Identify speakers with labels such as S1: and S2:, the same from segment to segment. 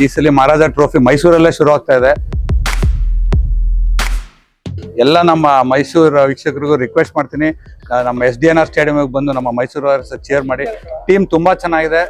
S1: ಈ ಸಲ ಮಹಾರಾಜ ಟ್ರೋಫಿ ಮೈಸೂರಲ್ಲೇ ಶುರು ಆಗ್ತಾ ಇದೆ. ಎಲ್ಲ ನಮ್ಮ ಮೈಸೂರು ವೀಕ್ಷಕರಿಗೂ ರಿಕ್ವೆಸ್ಟ್ ಮಾಡ್ತೀನಿ, ನಮ್ಮ SDNR ಸ್ಟೇಡಿಯಂಗೆ ಬಂದು ನಮ್ಮ ಮೈಸೂರು ವಾರಿಯರ್ಸ್ ಚೇರ್ ಮಾಡಿ. ಟೀಮ್ ತುಂಬಾ ಚೆನ್ನಾಗಿದೆ.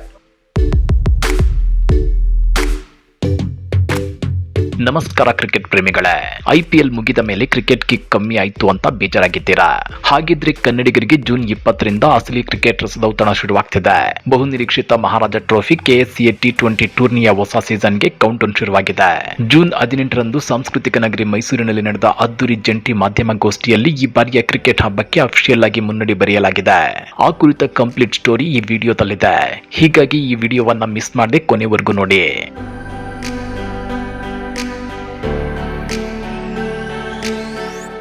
S2: ನಮಸ್ಕಾರ ಕ್ರಿಕೆಟ್ ಪ್ರೇಮಿಗಳೇ, IPL ಮುಗಿದ ಮೇಲೆ ಕ್ರಿಕೆಟ್ ಕಿಕ್ ಕಮ್ಮಿ ಆಯ್ತು ಅಂತ ಬೇಜಾರಾಗಿದ್ದೀರಾ? ಹಾಗಿದ್ರೆ ಕನ್ನಡಿಗರಿಗೆ ಜೂನ್ 20ರಿಂದ ಅಸಲಿ ಕ್ರಿಕೆಟ್ ರಸದೌತಣ ಶುರುವಾಗ್ತಿದೆ. ಬಹುನಿರೀಕ್ಷಿತ ಮಹಾರಾಜ ಟ್ರೋಫಿ KSCA T20 ಟೂರ್ನಿಯ ಹೊಸ ಸೀಸನ್ಗೆ ಕೌಂಟ್ ಡೌನ್ ಶುರುವಾಗಿದೆ. ಜೂನ್ 18ರಂದು ಸಾಂಸ್ಕೃತಿಕ ನಗರಿ ಮೈಸೂರಿನಲ್ಲಿ ನಡೆದ ಅದ್ದೂರಿ ಜಂಟಿ ಮಾಧ್ಯಮಗೋಷ್ಠಿಯಲ್ಲಿ ಈ ಬಾರಿಯ ಕ್ರಿಕೆಟ್ ಹಬ್ಬಕ್ಕೆ ಅಫಿಷಿಯಲ್ ಆಗಿ ಮುನ್ನುಡಿ ಬರೆಯಲಾಗಿದೆ. ಆ ಕುರಿತ ಕಂಪ್ಲೀಟ್ ಸ್ಟೋರಿ ಈ ವಿಡಿಯೋದಲ್ಲಿದೆ. ಹೀಗಾಗಿ ಈ ವಿಡಿಯೋವನ್ನ ಮಿಸ್ ಮಾಡದೆ ಕೊನೆವರೆಗೂ ನೋಡಿ.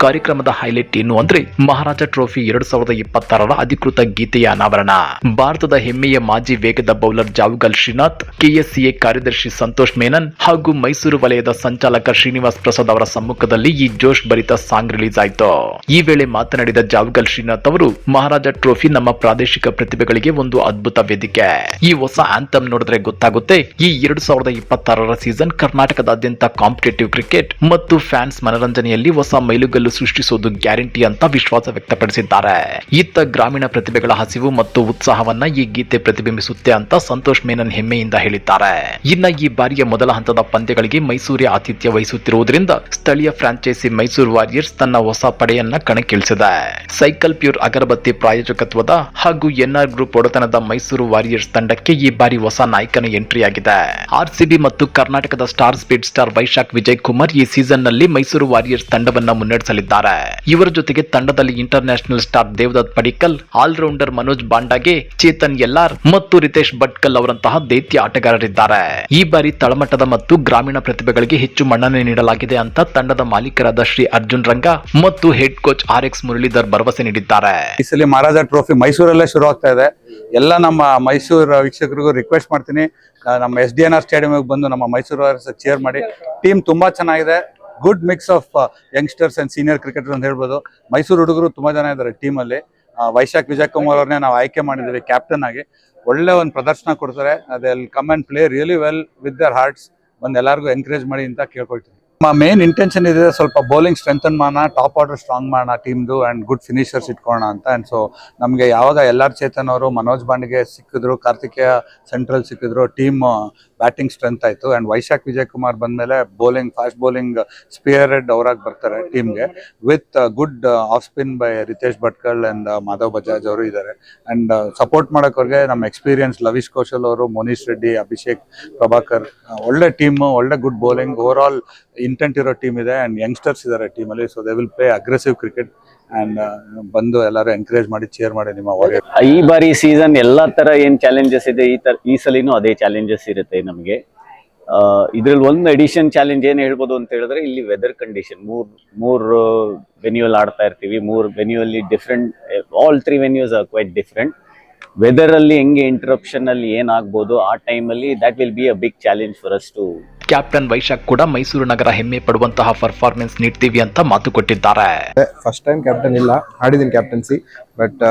S2: ಕಾರ್ಯಕ್ರಮದ ಹೈಲೈಟ್ ಏನು ಅಂದ್ರೆ ಮಹಾರಾಜ ಟ್ರೋಫಿ 2026ರ ಅಧಿಕೃತ ಗೀತೆಯ ಅನಾವರಣ. ಭಾರತದ ಹೆಮ್ಮೆಯ ಮಾಜಿ ವೇಗದ ಬೌಲರ್ ಜಾವಗಲ್ ಶ್ರೀನಾಥ್, KSCA ಕಾರ್ಯದರ್ಶಿ ಸಂತೋಷ್ ಮೇನನ್ ಹಾಗೂ ಮೈಸೂರು ವಲಯದ ಸಂಚಾಲಕ ಶ್ರೀನಿವಾಸ್ ಪ್ರಸಾದ್ ಅವರ ಸಮ್ಮುಖದಲ್ಲಿ ಈ ಜೋಶ್ ಭರಿತ ಸಾಂಗ್ ರಿಲೀಸ್ ಆಯಿತು. ಈ ವೇಳೆ ಮಾತನಾಡಿದ ಜಾವಗಲ್ ಶ್ರೀನಾಥ್ ಅವರು, ಮಹಾರಾಜ ಟ್ರೋಫಿ ನಮ್ಮ ಪ್ರಾದೇಶಿಕ ಪ್ರತಿಭೆಗಳಿಗೆ ಒಂದು ಅದ್ಭುತ ವೇದಿಕೆ. ಈ ಹೊಸ ಆಂಥಮ್ ನೋಡಿದ್ರೆ ಗೊತ್ತಾಗುತ್ತೆ, ಈ 2026ರ ಸೀಸನ್ ಕರ್ನಾಟಕದಾದ್ಯಂತ ಕಾಂಪಿಟೇಟಿವ್ ಕ್ರಿಕೆಟ್ ಮತ್ತು ಫ್ಯಾನ್ಸ್ ಮನರಂಜನೆಯಲ್ಲಿ ಹೊಸ ಮೈಲುಗಲ್ಲು ಸೃಷ್ಟಿಸೋದು ಗ್ಯಾರಂಟಿ ಅಂತ ವಿಶ್ವಾಸ ವ್ಯಕ್ತಪಡಿಸಿದ್ದಾರೆ. ಇತ್ತ ಗ್ರಾಮೀಣ ಪ್ರತಿಭೆಗಳ ಹಸಿವು ಮತ್ತು ಉತ್ಸಾಹವನ್ನ ಈ ಗೀತೆ ಪ್ರತಿಬಿಂಬಿಸುತ್ತೆ ಅಂತ ಸಂತೋಷ್ ಮೇನನ್ ಹೆಮ್ಮೆಯಿಂದ ಹೇಳಿದ್ದಾರೆ. ಇನ್ನ ಈ ಬಾರಿಯ ಮೊದಲ ಹಂತದ ಪಂದ್ಯಗಳಿಗೆ ಮೈಸೂರೇ ಆತಿಥ್ಯ ವಹಿಸುತ್ತಿರುವುದರಿಂದ ಸ್ಥಳೀಯ ಫ್ರಾಂಚೈಸಿ ಮೈಸೂರು ವಾರಿಯರ್ಸ್ ತನ್ನ ಹೊಸ ಪಡೆಯನ್ನ ಕಣಕ್ಕಿಳಿಸಿದೆ. ಸೈಕಲ್ ಪ್ಯೂರ್ ಅಗರಬತ್ತಿ ಪ್ರಾಯೋಜಕತ್ವದ ಹಾಗೂ NR ಗ್ರೂಪ್ ಒಡೆತನದ ಮೈಸೂರು ವಾರಿಯರ್ಸ್ ತಂಡಕ್ಕೆ ಈ ಬಾರಿ ಹೊಸ ನಾಯಕನ ಎಂಟ್ರಿ ಆಗಿದೆ. RCB ಮತ್ತು ಕರ್ನಾಟಕದ star speed star Vaishakh Vijay Kumar ಈ ಸೀಸನ್ ನಲ್ಲಿ ಮೈಸೂರು ವಾರಿಯರ್ಸ್ ತಂಡವನ್ನ ಮುನ್ನಡೆಸಲಿದ್ದಾರೆ. ಇವರ ಜೊತೆಗೆ ತಂಡದಲ್ಲಿ international star Devdutt Padikkal, all-rounder Manoj Bhandage, Chetan L R ಮತ್ತು ರಿತೇಶ್ ಭಟ್ಕಲ್ ಅವರಂತಹ ದೈತ್ಯ ಆಟಗಾರರಿದ್ದಾರೆ. ಈ ಬಾರಿ ತಳಮಟ್ಟದ ಮತ್ತು ಗ್ರಾಮೀಣ ಪ್ರತಿಭೆಗಳಿಗೆ ಹೆಚ್ಚು ಮನ್ನಣೆ ನೀಡಲಾಗಿದೆ ಅಂತ ತಂಡದ ಮಾಲೀಕರಾದ ಶ್ರೀ ಅರ್ಜುನ್ ರಂಗ ಮತ್ತು ಹೆಡ್ ಕೋಚ್ RX ಮುರಳೀಧರ್ ಭರವಸೆ ನೀಡಿದ್ದಾರೆ.
S1: ಈ ಸಲ ಮಹಾರಾಜ ಟ್ರೋಫಿ ಮೈಸೂರಲ್ಲೇ ಶುರು ಆಗ್ತಾ ಇದೆ. ಎಲ್ಲ ನಮ್ಮ ಮೈಸೂರು ವೀಕ್ಷಕರಿಗೂ ರಿಕ್ವೆಸ್ಟ್ ಮಾಡ್ತೀನಿ, ನಮ್ಮ SDNR ಸ್ಟೇಡಿಯಂಗೆ ಬಂದು ನಮ್ಮ ಮೈಸೂರು ವಾರಿಯರ್ಸ್ ಚೇರ್ ಮಾಡಿ. ಟೀಮ್ ತುಂಬಾ ಚೆನ್ನಾಗಿದೆ. Good mix of youngsters and senior cricketer ಅಂತ ಹೇಳ್ಬೋದು. ಮೈಸೂರು ಹುಡುಗರು ತುಂಬಾ ಜನ ಇದ್ದಾರೆ ಟೀಮಲ್ಲಿ. ವೈಶಾಖ್ ವಿಜಯ್ ಕುಮಾರ್ ಅವ್ರನ್ನೇ ನಾವು ಆಯ್ಕೆ ಮಾಡಿದ್ದೀವಿ ಕ್ಯಾಪ್ಟನ್ ಆಗಿ. ಒಳ್ಳೆ ಒಂದು ಪ್ರದರ್ಶನ ಕೊಡ್ತಾರೆ. ಅದೆಲ್ಲ come and play really well with their hearts. ಬಂದು ಎಲ್ಲರಿಗೂ ಎನ್ಕರೇಜ್ ಮಾಡಿ ಅಂತ ಕೇಳ್ಕೊಳ್ತೀನಿ. ನಮ್ಮ ಮೇನ್ ಇಂಟೆನ್ಷನ್ ಇದೆ ಸ್ವಲ್ಪ ಬೌಲಿಂಗ್ ಸ್ಟ್ರೆಂಥನ್ ಮಾಡೋಣ, ಟಾಪ್ ಆರ್ಡರ್ ಸ್ಟ್ರಾಂಗ್ ಮಾಡೋಣ ಟೀಮ್ದು, ಅಂಡ್ ಗುಡ್ ಫಿನಿಷರ್ಸ್ ಇಟ್ಕೊಳ್ಳೋಣ ಅಂತ. ಅಂಡ್ ಸೊ ನಮಗೆ ಯಾವಾಗ LR ಚೇತನ್ ಅವರು ಮನೋಜ್ ಬಾಂಡಿಗೆ ಸಿಕ್ಕಿದ್ರು, ಕಾರ್ತಿಕೇಯ ಸೆಂಟ್ರಲ್ ಸಿಕ್ಕಿದ್ರು, ಟೀಮ್ ಬ್ಯಾಟಿಂಗ್ ಸ್ಟ್ರೆಂತ್ ಆಯಿತು. ಆ್ಯಂಡ್ ವೈಶಾಖ್ ವಿಜಯ್ ಕುಮಾರ್ ಬಂದಮೇಲೆ bowling fast bowling spearhead ಅವರಾಗಿ ಬರ್ತಾರೆ ಟೀಮ್ಗೆ, with good off spin by Ritesh Bhatkal and Madhav Bajaj ಅವರು ಇದ್ದಾರೆ. ಆ್ಯಂಡ್ ಸಪೋರ್ಟ್ ಮಾಡೋಕ್ಕೋರ್ಗೆ ನಮ್ಮ ಎಕ್ಸ್ಪೀರಿಯನ್ಸ್ ಲವೀಶ್ ಕೌಶಲ್ ಅವರು, ಮೋನೀಶ್ ರೆಡ್ಡಿ, ಅಭಿಷೇಕ್ ಪ್ರಭಾಕರ್, ಒಳ್ಳೆ ಟೀಮು, ಒಳ್ಳೆ good bowling, over all intent ಇರೋ ಟೀಮ್ ಇದೆ. ಆ್ಯಂಡ್ ಯಂಗ್ಸ್ಟರ್ಸ್ ಇದ್ದಾರೆ ಟೀಮಲ್ಲಿ. So they will play aggressive cricket. And ಬಂದು ಎಲ್ಲರೂ ಎನ್ಕರೇಜ್ ಮಾಡಿ ಚೇರ್ ಮಾಡಿ ನಿಮ್ಮ ವಾರಿಯರ್.
S3: ಈ ಬಾರಿ ಸೀಸನ್ ಎಲ್ಲಾ ತರ ಏನ್ ಚಾಲೆಂಜಸ್ ಇದೆ, ಈ ಸಲಿನೂ ಅದೇ ಚಾಲೆಂಜಸ್ ಇರುತ್ತೆ ನಮಗೆ. ಇದ್ರಲ್ಲಿ ಒಂದು ಎಡಿಷನ್ ಚಾಲೆಂಜ್ ಏನ್ ಹೇಳ್ಬೋದು ಅಂತ ಹೇಳಿದ್ರೆ, ಇಲ್ಲಿ ವೆದರ್ ಕಂಡೀಷನ್ ಮೂರ್ ವೆನ್ಯೂಲ್ ಆಡ್ತಾ ಇರ್ತೀವಿ. 3 ವೆನ್ಯೂ ಅಲ್ಲಿ different, all 3 venues are quite different. Weather ಅಲ್ಲಿ ಹೆಂಗೆ ಇಂಟರಪ್ಷನ್ ಅಲ್ಲಿ ಏನಾಗ್ಬೋದು ಆ ಟೈಮ್ ಅಲ್ಲಿ, that will be a big challenge for us too.
S2: Captain Vaishakh ಕೂಡ ಮೈಸೂರು ನಗರ ಹೆಮ್ಮೆ ಪಡುವಂತಹ ಪರ್ಫಾರ್ಮೆನ್ಸ್ ನೀಡ್ತೀವಿ ಅಂತ ಮಾತು ಕೊಟ್ಟಿದ್ದಾರೆ.
S4: ಫಸ್ಟ್ ಟೈಮ್ ಕ್ಯಾಪ್ಟನ್ ಇಲ್ಲ, ಆಡಿದ್ದೀನಿ ಕ್ಯಾಪ್ಟನ್ಸಿ, ಬಟ್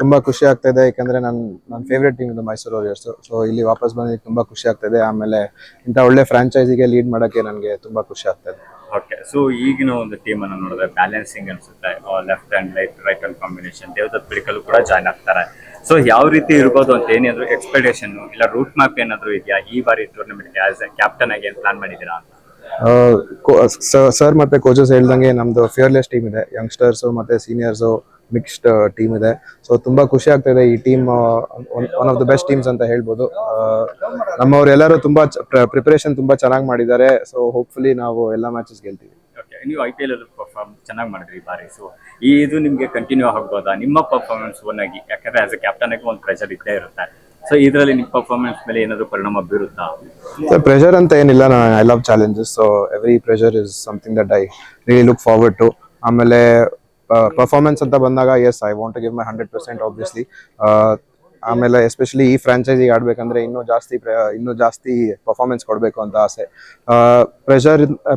S4: ತುಂಬಾ ಖುಷಿ ಆಗ್ತಾ ಇದೆ. ಯಾಕಂದ್ರೆ ನನ್ನ ಫೇವ್ರೆಟ್ ಟೀಮ್ ಇದು ಮೈಸೂರು ವಾರಿಯರ್ಸ್. ಸೊ ಇಲ್ಲಿ ವಾಪಸ್ ಬಂದಿದ್ದು ತುಂಬಾ ಖುಷಿ ಆಗ್ತಾ ಇದೆ. ಆಮೇಲೆ ಇಂಥ ಒಳ್ಳೆ ಫ್ರಾಂಚೈಸಿಗೆ ಲೀಡ್ ಮಾಡೋಕ್ಕೆ ನನಗೆ ತುಂಬಾ ಖುಷಿ ಆಗ್ತಾ ಇದೆ.
S5: ಓಕೆ, ಸೊ ಈಗಿನ ಒಂದು ಟೀಮ್ ಅನ್ನು ನೋಡಿದ್ರೆ ಬ್ಯಾಲೆನ್ಸಿಂಗ್ ಅನ್ಸುತ್ತೆ. Left and write and combination, Devdutt Padikkal ಕೂಡ ಜಾಯ್ನ್ ಆಗ್ತಾರೆ. ಸೊ ಯಾವ ರೀತಿ ಇರ್ಬೋದು ಅಂತ ಏನಾದ್ರು ಎಕ್ಸ್ಪೆಕ್ಟೇಷನ್ ಇಲ್ಲ ರೂಟ್ ಮ್ಯಾಪ್ ಏನಾದ್ರು ಇದೆಯಾ ಈ ಬಾರಿ ಟೂರ್ನಮೆಂಟ್ಗೆ ಆಸ್ ಎ ಕ್ಯಾಪ್ಟನ್ ಆಗಿ ಏನು ಪ್ಲಾನ್ ಮಾಡಿದ್ದೀರಾ ಅಂತ?
S4: ಸರ್ ಮತ್ತೆ ಕೋಚಸ್ ಹೇಳ್ದಂಗೆ ನಮ್ದು ಫಿಯರ್ಲೆಸ್ ಟೀಮ್ ಇದೆ. ಯಂಗ್ಸ್ಟರ್ಸು ಮತ್ತೆ ಸೀನಿಯರ್ಸು ಮಿಕ್ಸ್ಡ್ ಟೀಮ್ ಇದೆ. ಸೊ ತುಂಬಾ ಖುಷಿ ಆಗ್ತಾ ಇದೆ. ಈ team one of the best teams ಅಂತ ಹೇಳ್ಬೋದು. ನಮ್ಮವರೆಲ್ಲರೂ ತುಂಬಾ ಪ್ರಿಪರೇಷನ್ ತುಂಬಾ ಚೆನ್ನಾಗಿ ಮಾಡಿದ್ದಾರೆ. ಸೊ ಹೋಪ್ಫುಲಿ ನಾವು ಎಲ್ಲ ಮ್ಯಾಚಸ್ ಗೆಲ್ತೀವಿ.
S5: ನೀವು IPL ಅಲ್ಲಿ ಪರ್ಫಾರ್ಮ್ ಚೆನ್ನಾಗಿ ಮಾಡಿದ್ರಿ ಈ ಬಾರಿ. ಸೊ ಇದು ನಿಮಗೆ ಕಂಟಿನ್ಯೂ ಆಗ್ಬೋದಾ ನಿಮ್ಮ ಪರ್ಫಾರ್ಮೆನ್ಸ್ ಆಗಿ? ಯಾಕಂದ್ರೆ ಆಸ್ ಎ ಕ್ಯಾಪ್ಟನ್ ಆಗಿ ಒಂದು ಪ್ರೆಷರ್ ಇದ್ದೇ ಇರುತ್ತೆ. ಸೊ ಇದರಲ್ಲಿ ನಿಮ್ಮ ಪರ್ಫಾರ್ಮೆನ್ಸ್ ಮೇಲೆ ಏನಾದರೂ ಪರಿಣಾಮ ಬೀರುತ್ತಾ?
S4: ಪ್ರೆಷರ್ ಅಂತ ಏನಿಲ್ಲ. I love challenges. So every pressure is something that I really look forward to. ಆಮೇಲೆ ಪರ್ಫಾರ್ಮೆನ್ಸ್ ಅಂತ ಬಂದಾಗ as I want to give my 100% obviously. ಆಮೇಲೆ ಎಸ್ಪೆಷಲಿ ಈ ಫ್ರಾಂಚೈಸಿಗೆ ಆಡ್ಬೇಕಂದ್ರೆ ಇನ್ನೂ ಜಾಸ್ತಿ ಪರ್ಫಾರ್ಮೆನ್ಸ್ ಕೊಡಬೇಕು ಅಂತ ಆಸೆ.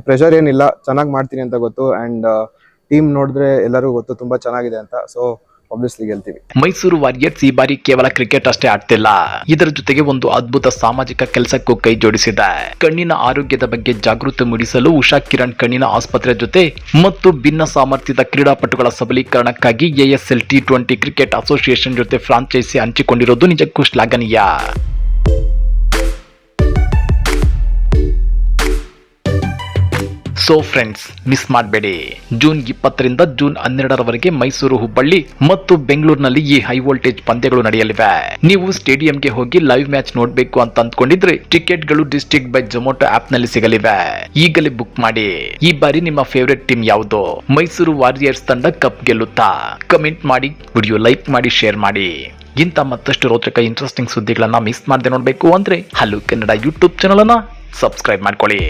S4: ಪ್ರೆಷರ್ ಏನಿಲ್ಲ, ಚೆನ್ನಾಗಿ ಮಾಡ್ತೀನಿ ಅಂತ ಗೊತ್ತು. ಆ್ಯಂಡ್ ಟೀಮ್ ನೋಡಿದ್ರೆ ಎಲ್ಲರಿಗೂ ಗೊತ್ತು ತುಂಬಾ ಚೆನ್ನಾಗಿದೆ ಅಂತ. ಸೊ ಆಬ್ವಿಯಸ್ಲಿ ಗೆಲ್ತೀವಿ.
S2: ಮೈಸೂರು ವಾರಿಯರ್ಸ್ ಈ ಬಾರಿ ಕೇವಲ ಕ್ರಿಕೆಟ್ ಅಷ್ಟೇ ಆಡ್ತಿಲ್ಲ, ಇದರ ಜೊತೆಗೆ ಒಂದು ಅದ್ಭುತ ಸಾಮಾಜಿಕ ಕೆಲಸಕ್ಕೂ ಕೈ ಜೋಡಿಸಿದೆ. ಕಣ್ಣಿನ ಆರೋಗ್ಯದ ಬಗ್ಗೆ ಜಾಗೃತಿ ಮೂಡಿಸಲು ಉಷಾ ಕಿರಣ್ ಕಣ್ಣಿನ ಆಸ್ಪತ್ರೆ ಜೊತೆ ಮತ್ತು ಭಿನ್ನ ಸಾಮರ್ಥ್ಯದ ಕ್ರೀಡಾಪಟುಗಳ ಸಬಲೀಕರಣಕ್ಕಾಗಿ ASL T20 ಕ್ರಿಕೆಟ್ ಅಸೋಸಿಯೇಷನ್ ಜೊತೆ ಫ್ರಾಂಚೈಸಿ ಹಂಚಿಕೊಂಡಿರೋದು ನಿಜಕ್ಕೂ ಶ್ಲಾಘನೀಯ. ಸೊ ಫ್ರೆಂಡ್ಸ್, ಮಿಸ್ ಮಾಡಬೇಡಿ. ಜೂನ್ 20ರಿಂದ ಜೂನ್ 12ರವರೆಗೆ ಮೈಸೂರು, ಹುಬ್ಬಳ್ಳಿ ಮತ್ತು ಬೆಂಗಳೂರಿನಲ್ಲಿ ಈ ಹೈ ವೋಲ್ಟೇಜ್ ಪಂದ್ಯಗಳು ನಡೆಯಲಿವೆ. ನೀವು ಸ್ಟೇಡಿಯಂಗೆ ಹೋಗಿ ಲೈವ್ ಮ್ಯಾಚ್ ನೋಡಬೇಕು ಅಂತ ಅಂದ್ಕೊಂಡಿದ್ರೆ ಟಿಕೆಟ್ಗಳು ಡಿಸ್ಟ್ರಿಕ್ಟ್ ಬೈ ಜೊಮ್ಯಾಟೊ ಆಪ್ ನಲ್ಲಿ ಸಿಗಲಿವೆ. ಈಗಲೇ ಬುಕ್ ಮಾಡಿ. ಈ ಬಾರಿ ನಿಮ್ಮ ಫೇವರೇಟ್ ಟೀಮ್ ಯಾವುದು? ಮೈಸೂರು ವಾರಿಯರ್ಸ್ ತಂಡ ಕಪ್ ಗೆಲ್ಲುತ್ತಾ? ಕಮೆಂಟ್ ಮಾಡಿ, ವಿಡಿಯೋ ಲೈಕ್ ಮಾಡಿ, ಶೇರ್ ಮಾಡಿ. ಇಂಥ ಮತ್ತಷ್ಟು ರೋಚಕ ಇಂಟ್ರೆಸ್ಟಿಂಗ್ ಸುದ್ದಿಗಳನ್ನ ಮಿಸ್ ಮಾಡದೆ ನೋಡಬೇಕು ಅಂದ್ರೆ ಹಲೋ ಕನ್ನಡ ಯೂಟ್ಯೂಬ್ ಚಾನಲ್ ಅನ್ನ ಸಬ್ಸ್ಕ್ರೈಬ್ ಮಾಡ್ಕೊಳ್ಳಿ.